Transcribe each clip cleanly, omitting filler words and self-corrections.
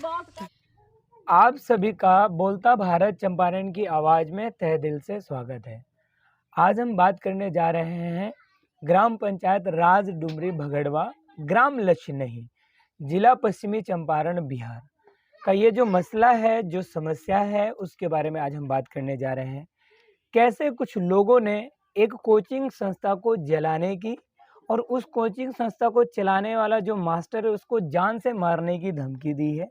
आप सभी का बोलता भारत चंपारण की आवाज़ में तहे दिल से स्वागत है। आज हम बात करने जा रहे हैं ग्राम पंचायत राज डुमरी भगड़वा, ग्राम लछनई, जिला पश्चिमी चंपारण, बिहार का ये जो मसला है, जो समस्या है, उसके बारे में आज हम बात करने जा रहे हैं। कैसे कुछ लोगों ने एक कोचिंग संस्था को जलाने की और उस कोचिंग संस्था को चलाने वाला जो मास्टर है उसको जान से मारने की धमकी दी है,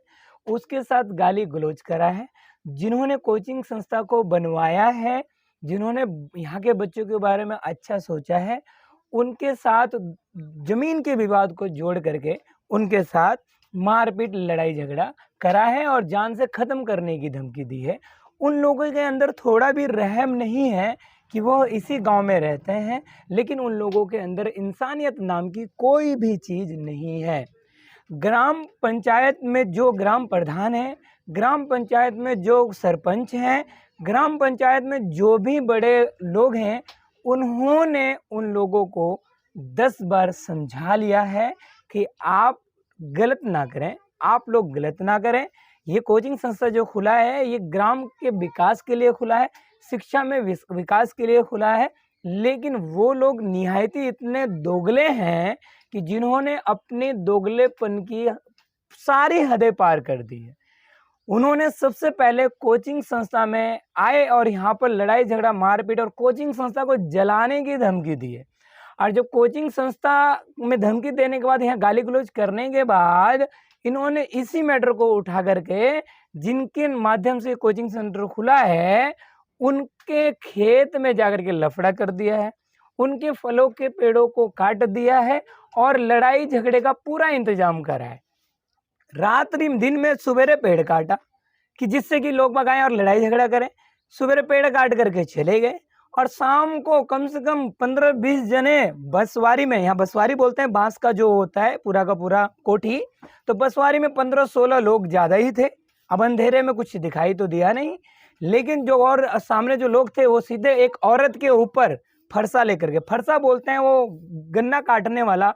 उसके साथ गाली गलौज करा है। जिन्होंने कोचिंग संस्था को बनवाया है, जिन्होंने यहाँ के बच्चों के बारे में अच्छा सोचा है, उनके साथ जमीन के विवाद को जोड़ करके उनके साथ मारपीट लड़ाई झगड़ा करा है और जान से ख़त्म करने की धमकी दी है। उन लोगों के अंदर थोड़ा भी रहम नहीं है कि वो इसी गांव में रहते हैं, लेकिन उन लोगों के अंदर इंसानियत नाम की कोई भी चीज़ नहीं है। ग्राम पंचायत में जो ग्राम प्रधान है, ग्राम पंचायत में जो सरपंच हैं, ग्राम पंचायत में जो भी बड़े लोग हैं, उन्होंने उन लोगों को 10 बार समझा लिया है कि आप गलत ना करें, आप लोग गलत ना करें। ये कोचिंग संस्था जो खुला है, ये ग्राम के विकास के लिए खुला है, शिक्षा में विकास के लिए खुला है। लेकिन वो लोग निहायती इतने दोगले हैं कि जिन्होंने अपने दोगलेपन की सारी हदें पार कर दी है। उन्होंने सबसे पहले कोचिंग संस्था में आए और यहाँ पर लड़ाई झगड़ा, मारपीट और कोचिंग संस्था को जलाने की धमकी दी है। और जब कोचिंग संस्था में धमकी देने के बाद, यहाँ गाली गलौज करने के बाद, इन्होंने इसी मैटर को उठा करके, जिनके माध्यम से कोचिंग सेंटर खुला है, उनके खेत में जाकर के लफड़ा कर दिया है, उनके फलों के पेड़ों को काट दिया है और लड़ाई झगड़े का पूरा इंतजाम करा है। रात्रि दिन में सवेरे पेड़ काटा कि जिससे कि लोग बाग आए और लड़ाई झगड़ा करें। सवेरे पेड़ काट करके चले गए और शाम को कम से कम 15-20 जने बसवारी में, यहाँ बसवारी बोलते हैं बांस का जो होता है पूरा का पूरा कोठी, तो बसवारी में 15-16 लोग ज़्यादा ही थे। अब अंधेरे में कुछ दिखाई तो दिया नहीं, लेकिन जो और सामने जो लोग थे वो सीधे एक औरत के ऊपर फरसा लेकर के, फरसा बोलते हैं वो गन्ना काटने वाला,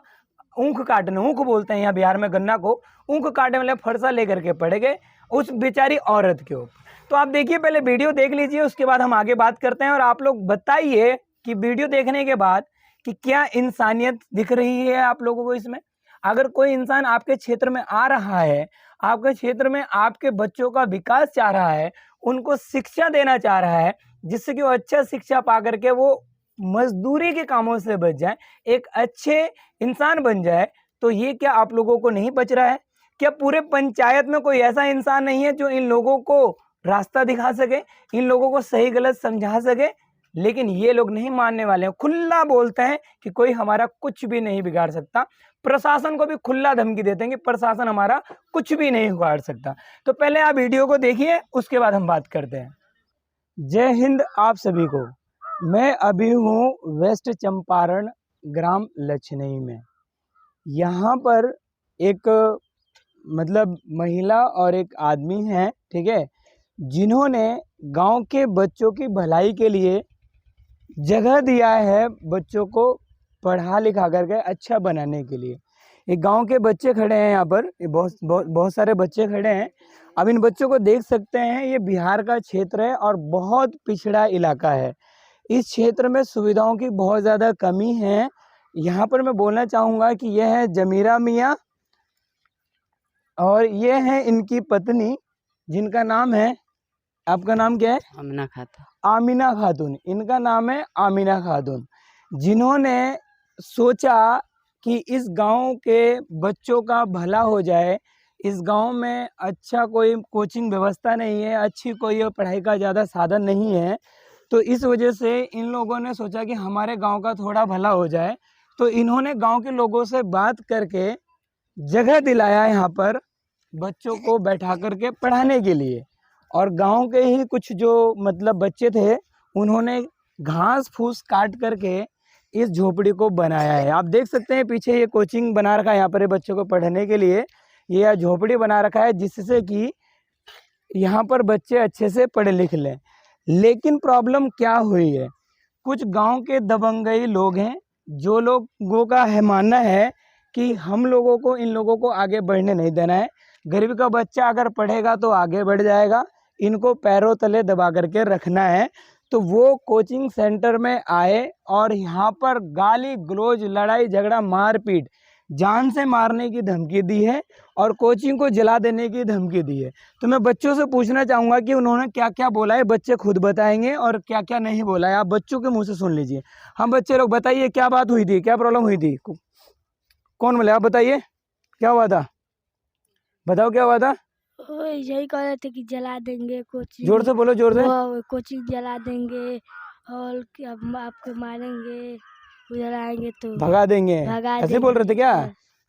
ऊख काटने, ऊख बोलते हैं यहाँ बिहार में गन्ना को, ऊख काटने वाले फरसा लेकर के पड़ गए उस बेचारी औरत के ऊपर। तो आप देखिए, पहले वीडियो देख लीजिए, उसके बाद हम आगे बात करते हैं। और आप लोग बताइए कि वीडियो देखने के बाद कि क्या इंसानियत दिख रही है आप लोगों को इसमें। अगर कोई इंसान आपके क्षेत्र में आ रहा है, आपके क्षेत्र में आपके बच्चों का विकास चाह रहा है, उनको शिक्षा देना चाह रहा है, जिससे कि वो अच्छा शिक्षा पा करके वो मजदूरी के कामों से बच जाए, एक अच्छे इंसान बन जाए, तो ये क्या आप लोगों को नहीं बच रहा है? क्या पूरे पंचायत में कोई ऐसा इंसान नहीं है जो इन लोगों को रास्ता दिखा सके, इन लोगों को सही गलत समझा सके? लेकिन ये लोग नहीं मानने वाले हैं, खुला बोलते हैं कि कोई हमारा कुछ भी नहीं बिगाड़ सकता। प्रशासन को भी खुला धमकी देते हैं कि प्रशासन हमारा कुछ भी नहीं बिगाड़ सकता। तो पहले आप वीडियो को देखिए, उसके बाद हम बात करते हैं। जय हिंद आप सभी को। मैं अभी हूँ वेस्ट चंपारण ग्राम लछनई में। यहाँ पर एक मतलब महिला और एक आदमी हैं, ठीक है, जिन्होंने गांव के बच्चों की भलाई के लिए जगह दिया है, बच्चों को पढ़ा लिखा करके अच्छा बनाने के लिए। ये गांव के बच्चे खड़े हैं यहाँ पर, ये बहुत सारे बच्चे खड़े हैं। अब इन बच्चों को देख सकते हैं, ये बिहार का क्षेत्र है और बहुत पिछड़ा इलाका है। इस क्षेत्र में सुविधाओं की बहुत ज़्यादा कमी है। यहाँ पर मैं बोलना चाहूँगा कि यह है जमीरा मियाँ और ये है इनकी पत्नी, जिनका नाम है, आपका नाम क्या है? आमिना खातून। आमिना खातून, इनका नाम है आमिना खातून, जिन्होंने सोचा कि इस गांव के बच्चों का भला हो जाए। इस गांव में अच्छा कोई कोचिंग व्यवस्था नहीं है, अच्छी कोई पढ़ाई का ज़्यादा साधन नहीं है, तो इस वजह से इन लोगों ने सोचा कि हमारे गांव का थोड़ा भला हो जाए। तो इन्होंने गांव के लोगों से बात करके जगह दिलाया यहाँ पर बच्चों को बैठा करके पढ़ाने के लिए। और गांव के ही कुछ जो मतलब बच्चे थे, उन्होंने घास फूस काट करके इस झोपड़ी को बनाया है। आप देख सकते हैं पीछे ये कोचिंग बना रखा है यहाँ पर बच्चों को पढ़ने के लिए, ये झोपड़ी बना रखा है जिससे कि यहाँ पर बच्चे अच्छे से पढ़ लिख लें। लेकिन प्रॉब्लम क्या हुई है, कुछ गांव के दबंगई लोग हैं, जो लोगों का है मानना है कि हम लोगों को इन लोगों को आगे बढ़ने नहीं देना है। गरीब का बच्चा अगर पढ़ेगा तो आगे बढ़ जाएगा, इनको पैरों तले दबा करके रखना है। तो वो कोचिंग सेंटर में आए और यहाँ पर गाली गलौज, लड़ाई झगड़ा, मारपीट, जान से मारने की धमकी दी है और कोचिंग को जला देने की धमकी दी है। तो मैं बच्चों से पूछना चाहूँगा कि उन्होंने क्या क्या बोला है, बच्चे खुद बताएंगे, और क्या क्या नहीं बोला है आप बच्चों के मुँह से सुन लीजिए। हम बच्चे लोग बताइए क्या बात हुई थी, क्या प्रॉब्लम हुई थी, कौन बोले, आप बताइए क्या हुआ था, बताओ क्या हुआ था। यही कह रहे थे कि जला देंगे कोचिंग, जोर से बोलो, जोर से। कोचिंग जला देंगे और आपको मारेंगे, उधर आएंगे तो भगा देंगे, ऐसे बोल रहे थे क्या?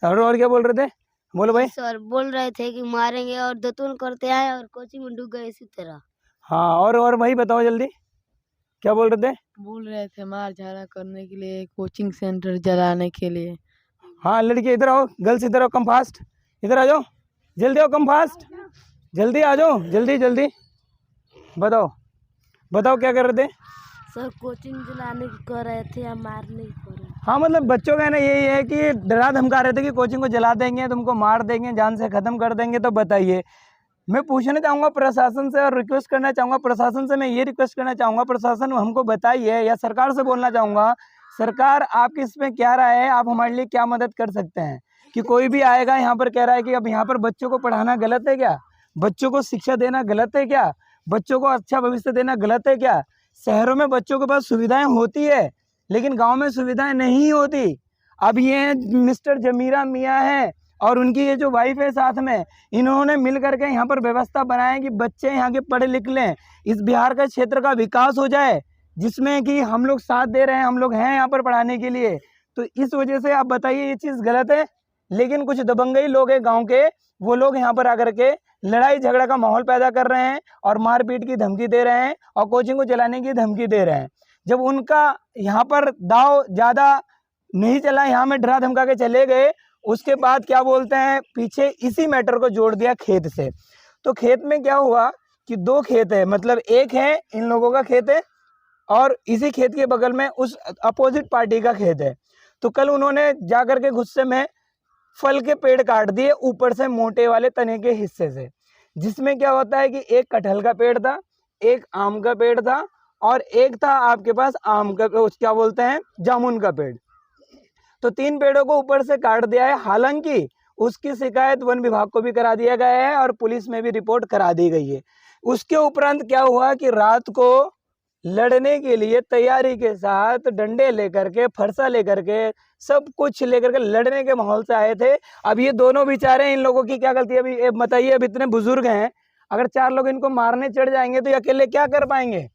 और क्या बोल रहे थे, बोलो भाई। सर बोल रहे थे कि मारेंगे और दतून करते आए और कोचिंग में डूब गए इसी तरह। हाँ, और भाई बताओ जल्दी क्या बोल रहे थे। बोल रहे थे मार झगड़ा करने के लिए, कोचिंग सेंटर जलाने के लिए। हाँ लड़के इधर आओ, गर्ल्स इधर आओ, कम फास्ट, इधर आ जाओ, जल्दी आओ, कम फास्ट, जल्दी आ जाओ, जल्दी जल्दी बताओ, बताओ क्या कर रहे थे। सर कोचिंग जलाने की कर रहे थे या मारने की कर रहे थे। हाँ मतलब बच्चों का ना यही है कि डरा धमका रहे थे कि कोचिंग को जला देंगे, तुमको मार देंगे, जान से ख़त्म कर देंगे। तो बताइए, मैं पूछना चाहूँगा प्रशासन से और रिक्वेस्ट करना चाहूँगा प्रशासन से, मैं ये रिक्वेस्ट करना चाहूँगा प्रशासन हमको बताइए, या सरकार से बोलना चाहूँगा, सरकार आपकी इसमें क्या राय है, आप हमारे लिए क्या मदद कर सकते हैं। कि कोई भी आएगा यहाँ पर कह रहा है कि अब यहाँ पर बच्चों को पढ़ाना गलत है क्या, बच्चों को शिक्षा देना गलत है क्या, बच्चों को अच्छा भविष्य देना गलत है क्या। शहरों में बच्चों के पास सुविधाएं होती है लेकिन गांव में सुविधाएं नहीं होती। अब ये मिस्टर जमीरा मियाँ हैं और उनकी ये जो वाइफ है साथ में, इन्होंने मिल करके यहाँ पर व्यवस्था बनाया कि बच्चे यहाँ के पढ़े लिख लें, इस बिहार का क्षेत्र का विकास हो जाए, जिसमें कि हम लोग साथ दे रहे हैं, हम लोग हैं यहाँ पर पढ़ाने के लिए। तो इस वजह से आप बताइए ये चीज़ गलत है। लेकिन कुछ दबंगई लोग हैं गाँव के, वो लोग यहाँ पर आकर के लड़ाई झगड़ा का माहौल पैदा कर रहे हैं और मारपीट की धमकी दे रहे हैं और कोचिंग को जलाने की धमकी दे रहे हैं। जब उनका यहाँ पर दाव ज़्यादा नहीं चला, यहाँ में डरा धमका के चले गए, उसके बाद क्या बोलते हैं, पीछे इसी मैटर को जोड़ दिया खेत से। तो खेत में क्या हुआ कि दो खेत है, मतलब एक है इन लोगों का खेत है और इसी खेत के बगल में उस अपोजिट पार्टी का खेत है। तो कल उन्होंने जा कर के गुस्से में फल के पेड़ काट दिए ऊपर से मोटे वाले तने के हिस्से से, जिसमें क्या होता है कि एक कटहल का पेड़ था, एक आम का पेड़ था और एक था आपके पास आम का, क्या बोलते हैं, जामुन का पेड़। तो तीन पेड़ों को ऊपर से काट दिया है। हालांकि उसकी शिकायत वन विभाग को भी करा दिया गया है और पुलिस में भी रिपोर्ट करा दी गई है। उसके उपरांत क्या हुआ कि रात को लड़ने के लिए तैयारी के साथ डंडे लेकर के, फरसा लेकर के, सब कुछ लेकर के लड़ने के माहौल से आए थे। अब ये दोनों बेचारे, इन लोगों की क्या गलती है अभी बताइए। अब इतने बुजुर्ग हैं, अगर चार लोग इनको मारने चढ़ जाएंगे तो ये अकेले क्या कर पाएंगे।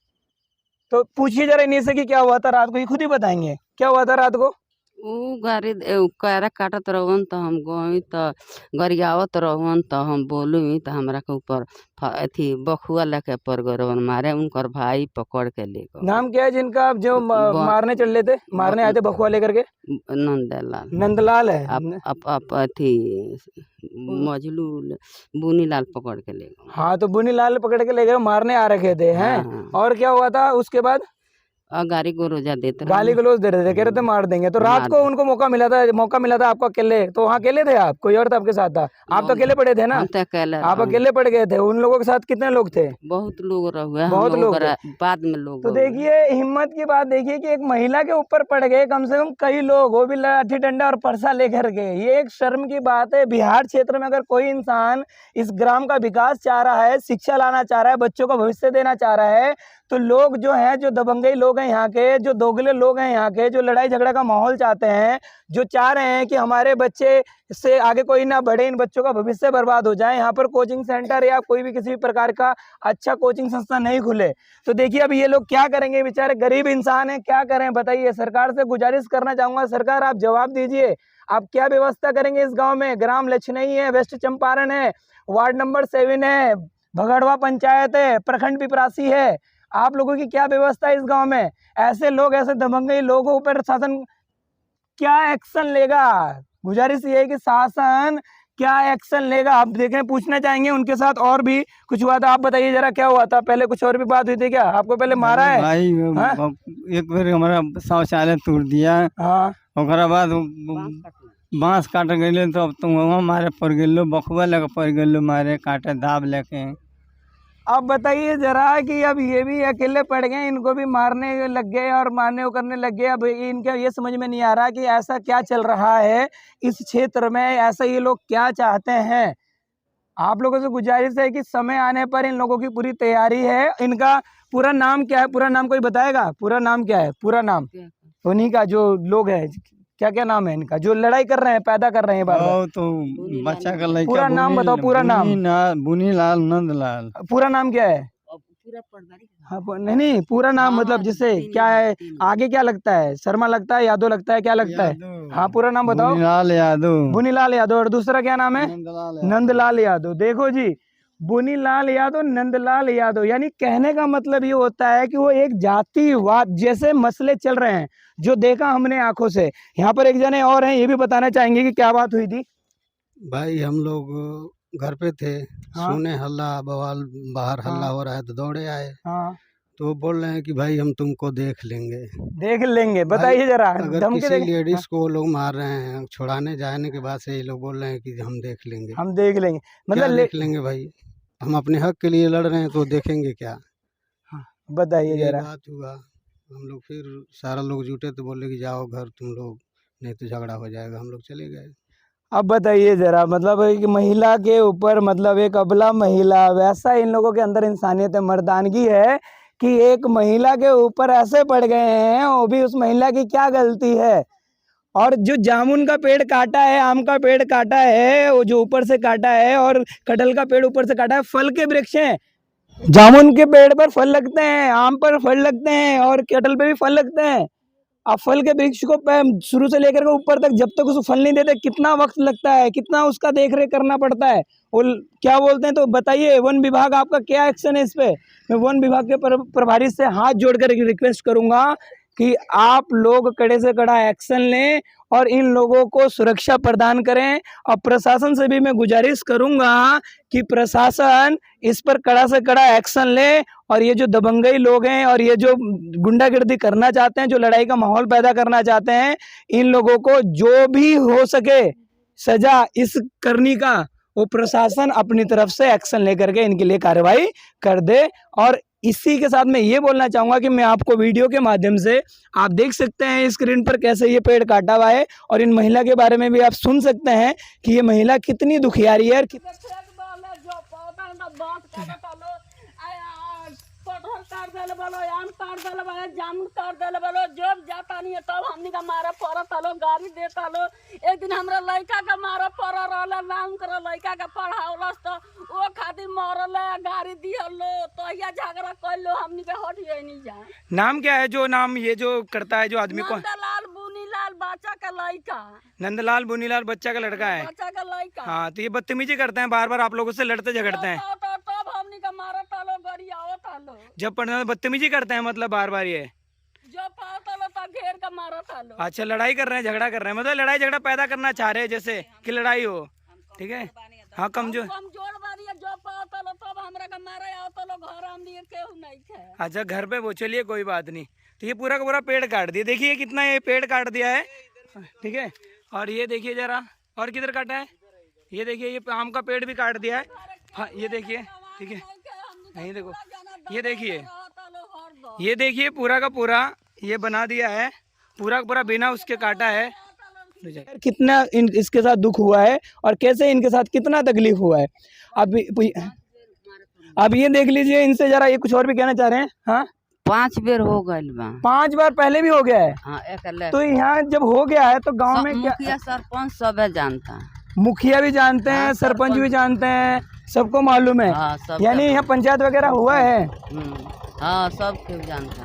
तो पूछिए जरा इन्हीं से कि क्या हुआ था रात को, ये खुद ही बताएंगे क्या हुआ था रात को। ऊ गाड़ी कैरा काटत रहन तो हम गई तो गरियावत रहन तो हम बोलूँ तो हमरा के ऊपर अथी बखुआ लेके पर गरवन मारे, उनकर भाई पकड़ के ले गए। नाम क्या है जिनका आप जो मारने चल लेते, मारने आए थे बखुआ लेकर के? नंदलाल। नंदलाल है। आप अथी मजलू बुनीलाल पकड़ के ले गए। हाँ तो बुनीलाल पकड़ के ले गए, मारने आ रखे थे हैं। हाँ। और क्या हुआ था उसके बाद? गाली गलोजा देते, गाली गलौज दे रहे थे, कह रहे थे मार देंगे। तो रात को उनको मौका मिला था आपको अकेले, तो वहाँ अकेले थे आप, कोई और था आपके साथ था? आप तो अकेले पड़े थे ना, आप अकेले पड़ गए थे। उन लोगों के साथ कितने लोग थे? बहुत लोग रहे, बहुत लोग बाद में लोग। तो देखिए हिम्मत की बात देखिए कि एक महिला के ऊपर पड़ गए कम से कम कई लोग, वो भी लाठी डंडा और परसा लेकर के। ये एक शर्म की बात है। बिहार क्षेत्र में अगर कोई इंसान इस ग्राम का विकास चाह रहा है, शिक्षा लाना चाह रहा है, बच्चों को भविष्य देना चाह रहा है, तो लोग जो हैं, जो दबंगई लोग हैं यहाँ के, जो दोगले लोग हैं यहाँ के, जो लड़ाई झगड़ा का माहौल चाहते हैं, जो चाह रहे हैं कि हमारे बच्चे से आगे कोई ना बढ़े, इन बच्चों का भविष्य बर्बाद हो जाए, यहाँ पर कोचिंग सेंटर या कोई भी किसी भी प्रकार का अच्छा कोचिंग संस्था नहीं खुले, तो देखिए अब ये लोग क्या करेंगे। बेचारे गरीब इंसान हैं, क्या करें बताइए। सरकार से गुजारिश करना चाहूँगा, सरकार आप जवाब दीजिए, आप क्या व्यवस्था करेंगे इस गाँव में। ग्राम लछनई है, वेस्ट चंपारण है, वार्ड नंबर 7 है, भगड़वा पंचायत है, प्रखंड पिपरासी है, आप लोगों की क्या व्यवस्था है इस गांव में। ऐसे लोग, ऐसे दबंगई लोगों पर शासन क्या एक्शन लेगा? गुजारिश ये है कि शासन क्या एक्शन लेगा, आप देखें, पूछना चाहेंगे उनके साथ। और भी कुछ हुआ था, आप बताइए जरा क्या हुआ था पहले, कुछ और भी बात हुई थी क्या? आपको पहले मारा है भाई? एक बार हमारा शौचालय तोड़ दिया। हाँ, ओकरा बाद बांस काट गए तो अब तुम वहाँ मारे पड़ गए, बखुआ लगे पड़ गए, मारे काटे दाब लेके। अब बताइए जरा कि अब ये भी अकेले पड़ गए, इनको भी मारने लग गए और मारने करने लग गए। अब इनका ये समझ में नहीं आ रहा कि ऐसा क्या चल रहा है इस क्षेत्र में, ऐसा ये लोग क्या चाहते हैं। आप लोगों से गुजारिश है कि समय आने पर इन लोगों की पूरी तैयारी है। इनका पूरा नाम क्या है, पूरा नाम कोई बताएगा? पूरा नाम क्या है, पूरा नाम उन्हीं का जो लोग है, क्या क्या नाम है इनका जो लड़ाई कर रहे हैं, पैदा कर रहे हैं बार बार? तो बच्चा का लड़का पूरा नाम बताओ, पूरा नाम। बुनीलाल नंदलाल। पूरा नाम क्या है? हाँ नहीं, पूरा नाम मतलब जिससे क्या है, आगे क्या लगता है? शर्मा लगता है, यादव लगता है, क्या लगता है? हाँ पूरा नाम बताओ। बुनीलाल यादव। बुनीलाल यादव। और दूसरा क्या नाम है? नंदलाल यादव। देखो जी, बुनीलाल यादव, नंदलाल यादव, यानी कहने का मतलब ये होता है कि वो एक जातिवाद जैसे मसले चल रहे हैं जो देखा हमने आंखों से। यहाँ पर एक जने और हैं, ये भी बताना चाहेंगे कि क्या बात हुई थी। भाई हम लोग घर पे थे, हाँ। सुने हल्ला बवाल, बाहर हल्ला हाँ। हो रहा है तो दौड़े आए। हाँ। तो वो बोल रहे हैं कि भाई हम तुमको देख लेंगे। देख लेंगे, बताइए जरा। अगर धमकी किसी दे- लेडीज को वो लोग मार रहे हैं, छुड़ाने जाने के बाद से ये लोग बोल रहे हैं कि हम देख लेंगे। हम देख लेंगे क्या मतलब देख लेंगे भाई? हम अपने हक के लिए लड़ रहे हैं तो देखेंगे क्या? बताइए ये जरा। बात हुआ। हम लोग फिर सारा लोग जुटे तो बोले कि जाओ घर तुम लोग, नहीं तो झगड़ा हो जाएगा। हम लोग चले गए। अब बताइए जरा, मतलब एक महिला के ऊपर, मतलब एक अबला महिला, वैसा इन लोगों के अंदर इंसानियत है, मर्दानगी है कि एक महिला के ऊपर ऐसे पड़ गए हैं, वो भी उस महिला की क्या गलती है। और जो जामुन का पेड़ काटा है, आम का पेड़ काटा है, वो जो ऊपर से काटा है, और कटहल का पेड़ ऊपर से काटा है। फल के वृक्ष हैं, जामुन के पेड़ पर फल लगते हैं, आम पर फल लगते हैं, और कटहल पे भी फल लगते हैं। अब फल के वृक्ष को शुरू से लेकर के ऊपर तक जब तक उसको फल नहीं देते कितना वक्त लगता है, कितना उसका देख रेख करना पड़ता है। और क्या बोलते हैं, तो बताइए वन विभाग आपका क्या एक्शन है इस पे? मैं वन विभाग के प्रभारी से हाथ जोड़कर रिक्वेस्ट करूंगा कि आप लोग कड़े से कड़ा एक्शन लें और इन लोगों को सुरक्षा प्रदान करें। और प्रशासन से भी मैं गुजारिश करूंगा कि प्रशासन इस पर कड़ा से कड़ा एक्शन ले, और ये जो दबंगई लोग हैं और ये जो गुंडागर्दी करना चाहते हैं, जो लड़ाई का माहौल पैदा करना चाहते हैं, इन लोगों को जो भी हो सके सजा इस करनी का वो प्रशासन अपनी तरफ से एक्शन लेकर के इनके लिए कार्रवाई कर दे। और इसी के साथ मैं ये बोलना चाहूँगा कि मैं आपको वीडियो के माध्यम से, आप देख सकते हैं स्क्रीन पर कैसे ये पेड़ काटा हुआ है, और इन महिला के बारे में भी आप सुन सकते हैं कि ये महिला कितनी दुखियारी है। जामुन कर देले बोलो, जब जाता नहीं है तब हमनी का मारा पड़त लो, गाड़ी देता लो। एक दिन हमरा लड़का का मारा पड़ रहा, नाम कर लड़का का पढ़ावलस तो वो खातिर मरल, गाड़ी दिहलो तो या झगड़ा कर लो, हमनी के हट नहीं जाए। नाम क्या है जो नाम ये जो करता है, जो आदमी को? नंदलाल बुनीलाल बच्चा का लड़का। नंदलाल बुनीलाल बच्चा का लड़का है। बच्चा का लड़का। हाँ, तो ये बदतमीजी करते हैं, बार बार आप लोगों से लड़ते झगड़ते हैं। तब हमनी का मारा तालो, गरियाओ तालो। जब बदतमीजी करते हैं मतलब बार बार ये जो पाओ तालो तो घेर का मारा तालो। अच्छा, लड़ाई कर रहे हैं, झगड़ा कर रहे हैं, मतलब लड़ाई झगड़ा पैदा करना चाह रहे हैं जैसे कि लड़ाई हो। ठीक है, हाँ कमजोर बानी है, जो पाओ तालो तब हमरा का मारा आओ तालो, घर हम लिए केहू नहीं थे। अच्छा, घर पे वो, चलिए कोई बात नहीं। तो ये पूरा का पूरा पेड़ काट दिया, देखिए कितना ये पेड़ काट दिया है। ठीक है, और ये देखिए जरा, और किधर काटा है, ये देखिए ये आम का पेड़ भी काट दिया है। हाँ ये देखिए, ठीक है, नहीं देखो, ये देखिए पूरा का पूरा ये बना दिया है, पूरा का पूरा बिना उसके काटा है। कितना इसके साथ दुख हुआ है और कैसे इनके साथ कितना तकलीफ हुआ है। अब ये देख लीजिए इनसे जरा, ये कुछ और भी कहना चाह रहे हैं। हाँ, 5 बेर हो गइल बा। 5 बार पहले भी हो गया है। हाँ, तो यहाँ जब हो गया है तो गांव में क्या, मुखिया सरपंच सब जानता, मुखिया भी जानते हैं, हाँ, सरपंच भी जानते हैं, सबको मालूम है। हाँ, सब यानी यहाँ पंचायत वगैरह हुआ है। हाँ, सब क्यों जानता,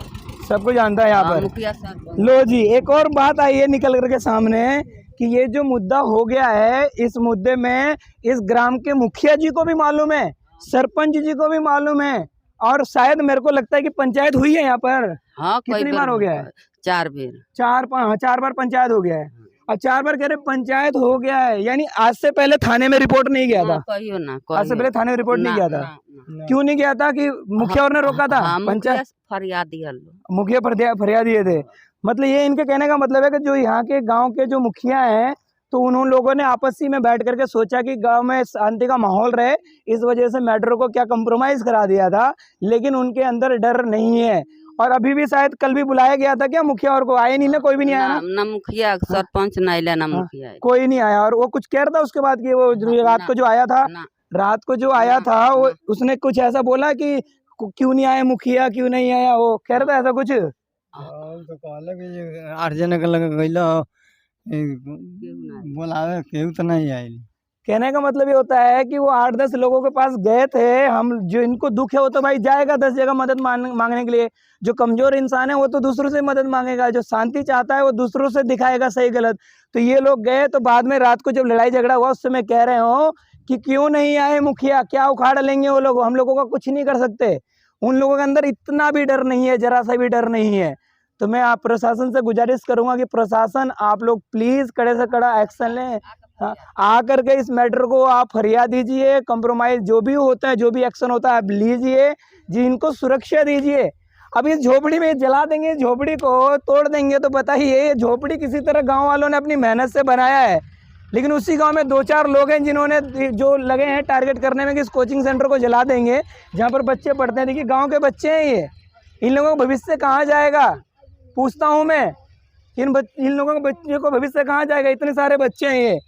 सबको जानता है यहाँ हाँ, पर। मुखिया सरपंच। लो जी, एक और बात आई है निकल करके सामने कि ये जो मुद्दा हो गया है, इस मुद्दे में इस ग्राम के मुखिया जी को भी मालूम है, सरपंच जी को भी मालूम है, और शायद मेरे को लगता है कि पंचायत हुई है यहाँ पर। हाँ, कितनी बार हो गया है? 4 बेर। 4 बार पंचायत हो गया है। और 4 बार कह रहे पंचायत हो गया है, यानी आज से पहले थाने में रिपोर्ट नहीं गया था। कहियो ना, आज से पहले थाने में रिपोर्ट नहीं गया था। क्यों नहीं गया था? कि मुखिया और ने रोका था। पंचायत फरियाद दिया, मुखिया फरियाद दिए थे। मतलब ये इनके कहने का मतलब है कि जो यहाँ के गांव के जो मुखिया हैं तो उन लोगों ने आपसी में बैठ करके सोचा कि गांव में शांति का माहौल रहे, इस वजह से मेट्रो को क्या कंप्रोमाइज़ करा दिया था, लेकिन उनके अंदर डर नहीं है। और अभी भी शायद कल भी बुलाया गया था क्या मुखिया, और को आए नहीं ना, कोई भी नहीं आया ना? ना मुखिया सरपंच ना आइला, ना हाँ, मुखिया आइला। कोई नहीं आया। और वो कुछ कह रहा था उसके बाद कि वो जो रात को जो आया था, ना रात को जो आया ना था वो ना उसने कुछ ऐसा बोला कि क्यों नहीं आया मुखिया, क्यों नहीं आया, वो कह रहा था ऐसा कुछ? तो कहले कि जे 8 जने के लगे गइलो बोलावे, केहू तो नहीं आइल। कहने का मतलब ये होता है कि वो 8-10 लोगों के पास गए थे। हम जो इनको दुख है वो तो भाई जाएगा 10 जगह मदद मांगने के लिए। जो कमजोर इंसान है वो तो दूसरों से मदद मांगेगा, जो शांति चाहता है वो दूसरों से दिखाएगा सही गलत। तो ये लोग गए, तो बाद में रात को जब लड़ाई झगड़ा हुआ उस समय कह रहे हो कि क्यों नहीं आए मुखिया, क्या उखाड़ लेंगे वो लोग, हम लोगों का कुछ नहीं कर सकते। उन लोगों के अंदर इतना भी डर नहीं है, जरा सा भी डर नहीं है। तो मैं आप प्रशासन से गुजारिश करूंगा कि प्रशासन आप लोग प्लीज कड़े से कड़ा एक्शन लें। हाँ, आकर के इस मैटर को आप फरियाद दीजिए, कंप्रोमाइज जो भी होता है, जो भी एक्शन होता है आप लीजिए जी, इनको सुरक्षा दीजिए। अब इस झोपड़ी में जला देंगे, झोपड़ी को तोड़ देंगे, तो बताइए ये झोपड़ी किसी तरह गांव वालों ने अपनी मेहनत से बनाया है, लेकिन उसी गांव में 2-4 लोग हैं जिन्होंने जो लगे हैं टारगेट करने में कि इस कोचिंग सेंटर को जला देंगे जहाँ पर बच्चे पढ़ते हैं। देखिए गाँव के बच्चे हैं ये, इन लोगों का भविष्य कहाँ जाएगा, पूछता हूँ मैं। इन लोगों के बच्चों को भविष्य कहाँ जाएगा, इतने सारे बच्चे हैं ये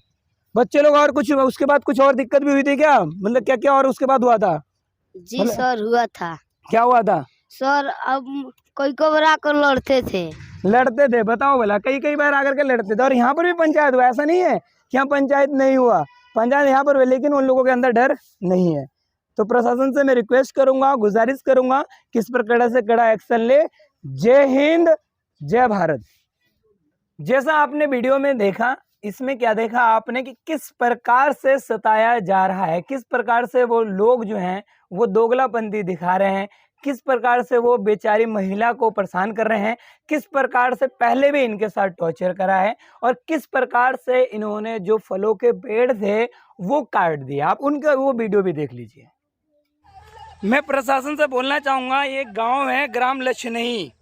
बच्चे लोग। और कुछ उसके बाद कुछ और दिक्कत भी हुई थी क्या, मतलब क्या क्या और उसके बाद हुआ था? जी सर हुआ था क्या हुआ था सर। अब कोई को बरा कर लड़ते थे। लड़ते थे? बताओ भला, कई बार आकर के लड़ते थे। और यहाँ पर भी पंचायत हुआ, ऐसा नहीं है कि यहाँ पंचायत नहीं हुआ, पंचायत यहाँ पर हुई, लेकिन उन लोगों के अंदर डर नहीं है। तो प्रशासन से मैं रिक्वेस्ट करूंगा, गुजारिश करूंगा कि इस पर कड़ा से कड़ा एक्शन ले। जय हिंद, जय भारत। जैसा आपने वीडियो में देखा, इसमें क्या देखा आपने कि किस प्रकार से सताया जा रहा है, किस प्रकार से वो लोग जो हैं वो दोगलापंथी दिखा रहे हैं, किस प्रकार से वो बेचारी महिला को परेशान कर रहे हैं, किस प्रकार से पहले भी इनके साथ टॉर्चर करा है, और किस प्रकार से इन्होंने जो फलों के पेड़ थे वो काट दिया। आप उनका वो वीडियो भी देख लीजिए। मैं प्रशासन से बोलना चाहूँगा, ये गाँव है ग्राम लछनही,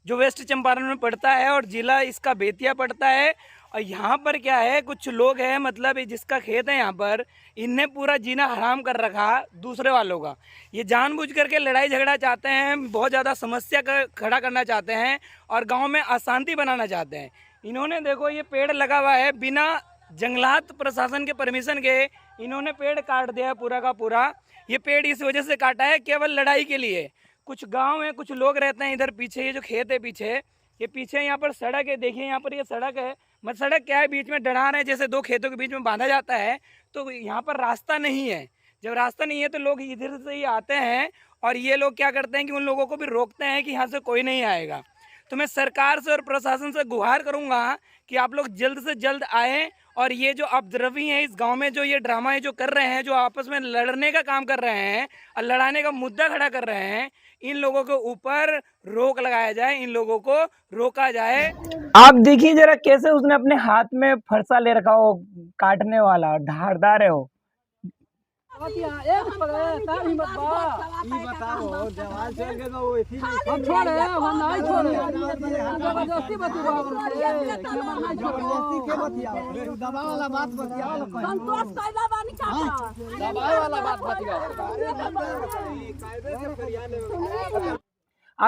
जो वेस्ट चंपारण में पड़ता है और जिला इसका बेतिया पड़ता है। और यहाँ पर क्या है, कुछ लोग हैं, मतलब जिसका खेत है यहाँ पर, इनने पूरा जीना हराम कर रखा दूसरे वालों का। ये जानबूझ करके लड़ाई झगड़ा चाहते हैं, बहुत ज़्यादा समस्या का खड़ा करना चाहते हैं और गांव में अशांति बनाना चाहते हैं। इन्होंने देखो ये पेड़ लगा हुआ है, बिना जंगलात प्रशासन के परमिशन के इन्होंने पेड़ काट दिया पूरा का पूरा। ये पेड़ इस वजह से काटा है केवल लड़ाई के लिए। कुछ गाँव में कुछ लोग रहते हैं इधर पीछे, ये जो खेत है पीछे, ये पीछे यहाँ पर सड़क है, देखिए यहाँ पर ये सड़क है, मतलब सड़क क्या है, बीच में डढ़ान है, जैसे दो खेतों के बीच में बांधा जाता है। तो यहाँ पर रास्ता नहीं है, जब रास्ता नहीं है तो लोग इधर से ही आते हैं और ये लोग क्या करते हैं कि उन लोगों को भी रोकते हैं कि यहाँ से कोई नहीं आएगा। तो मैं सरकार से और प्रशासन से गुहार करूँगा कि आप लोग जल्द से जल्द आएँ और ये जो उपद्रवी हैं इस गांव में, जो ये ड्रामा है जो कर रहे हैं, जो आपस में लड़ने का काम कर रहे हैं और लड़ाने का मुद्दा खड़ा कर रहे हैं, इन लोगों के ऊपर रोक लगाया जाए, इन लोगों को रोका जाए। आप देखिए जरा कैसे उसने अपने हाथ में फरसा ले रखा हो, काटने वाला, धारदार है वो। आप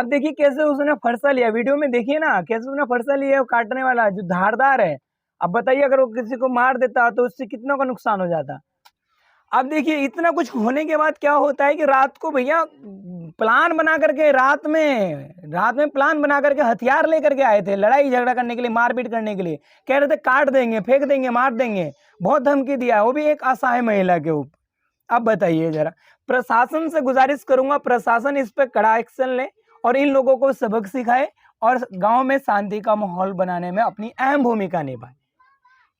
देखिए कैसे उसने फरसा लिया, वीडियो में देखिए ना कैसे उसने फरसा लिया, काटने वाला जो धारदार है। अब बताइए अगर वो किसी को मार देता तो उससे कितना का नुकसान हो जाता। अब देखिए इतना कुछ होने के बाद क्या होता है कि रात को भैया प्लान बना करके, रात में प्लान बना करके हथियार लेकर के आए थे लड़ाई झगड़ा करने के लिए, मारपीट करने के लिए। कह रहे थे काट देंगे, फेंक देंगे, मार देंगे, बहुत धमकी दिया, वो भी एक असहाय महिला के ऊपर। अब बताइए जरा, प्रशासन से गुजारिश करूंगा, प्रशासन इस पर कड़ा एक्शन ले और इन लोगों को सबक सिखाए और गांव में शांति का माहौल बनाने में अपनी अहम भूमिका निभाए,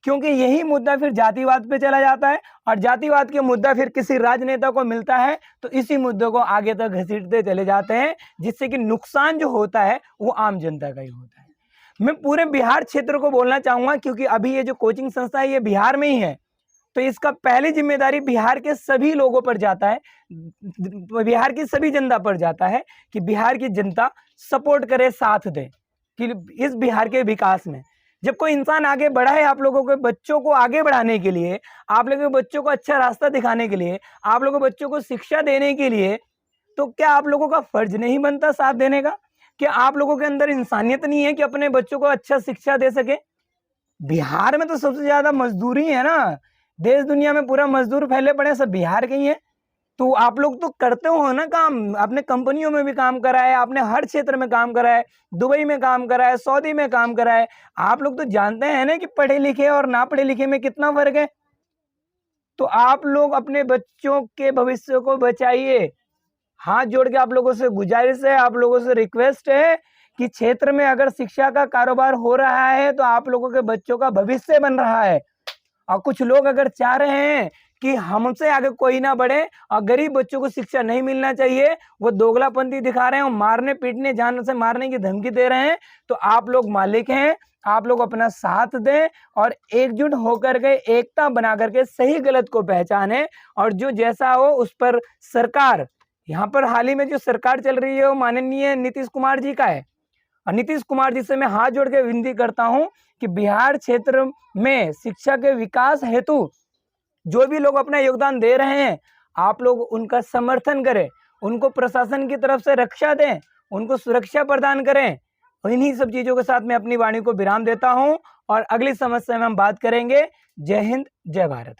क्योंकि यही मुद्दा फिर जातिवाद पे चला जाता है और जातिवाद के मुद्दा फिर किसी राजनेता को मिलता है तो इसी मुद्दे को आगे तक घसीटते चले जाते हैं, जिससे कि नुकसान जो होता है वो आम जनता का ही होता है। मैं पूरे बिहार क्षेत्र को बोलना चाहूँगा, क्योंकि अभी ये जो कोचिंग संस्था है ये बिहार में ही है, तो इसका पहली जिम्मेदारी बिहार के सभी लोगों पर जाता है, बिहार की सभी जनता पर जाता है कि बिहार की जनता सपोर्ट करे, साथ दे कि इस बिहार के विकास में। जब कोई इंसान आगे बढ़ा है आप लोगों के बच्चों को आगे बढ़ाने के लिए, आप लोगों के बच्चों को अच्छा रास्ता दिखाने के लिए, आप लोगों के बच्चों को शिक्षा देने के लिए, तो क्या आप लोगों का फर्ज नहीं बनता साथ देने का? क्या आप लोगों के अंदर इंसानियत नहीं है कि अपने बच्चों को अच्छा शिक्षा दे सके? बिहार में तो सबसे ज्यादा मजदूरी है ना, देश दुनिया में पूरा मजदूर फैले पड़े सब बिहार के ही है। तो आप लोग तो करते हो ना काम, आपने कंपनियों में भी काम करा है, आपने हर क्षेत्र में काम करा है, दुबई में काम करा है, सऊदी में काम करा है। आप लोग तो जानते हैं ना कि पढ़े लिखे और ना पढ़े लिखे में कितना फर्क है। तो आप लोग अपने बच्चों के भविष्य को बचाइए। हाथ जोड़ के आप लोगों से गुजारिश है, आप लोगों से रिक्वेस्ट है कि क्षेत्र में अगर शिक्षा का कारोबार हो रहा है तो आप लोगों के बच्चों का भविष्य बन रहा है। और कुछ लोग अगर चाह रहे हैं कि हमसे आगे कोई ना बढ़े और गरीब बच्चों को शिक्षा नहीं मिलना चाहिए, वो दोगलापंथी दिखा रहे हैं और मारने पीटने जान से मारने की धमकी दे रहे हैं, तो आप लोग मालिक हैं, आप लोग अपना साथ दें और एकजुट होकर के एकता बना करके सही गलत को पहचाने और जो जैसा हो उस पर सरकार, यहाँ पर हाल ही में जो सरकार चल रही है वो माननीय नीतीश कुमार जी का है। और नीतीश कुमार जी से मैं हाथ जोड़ के विनती करता हूं कि बिहार क्षेत्र में शिक्षा के विकास हेतु जो भी लोग अपना योगदान दे रहे हैं, आप लोग उनका समर्थन करें, उनको प्रशासन की तरफ से रक्षा दें, उनको सुरक्षा प्रदान करें। इन्हीं सब चीज़ों के साथ मैं अपनी वाणी को विराम देता हूं और अगली समस्या में हम बात करेंगे। जय हिंद, जय भारत।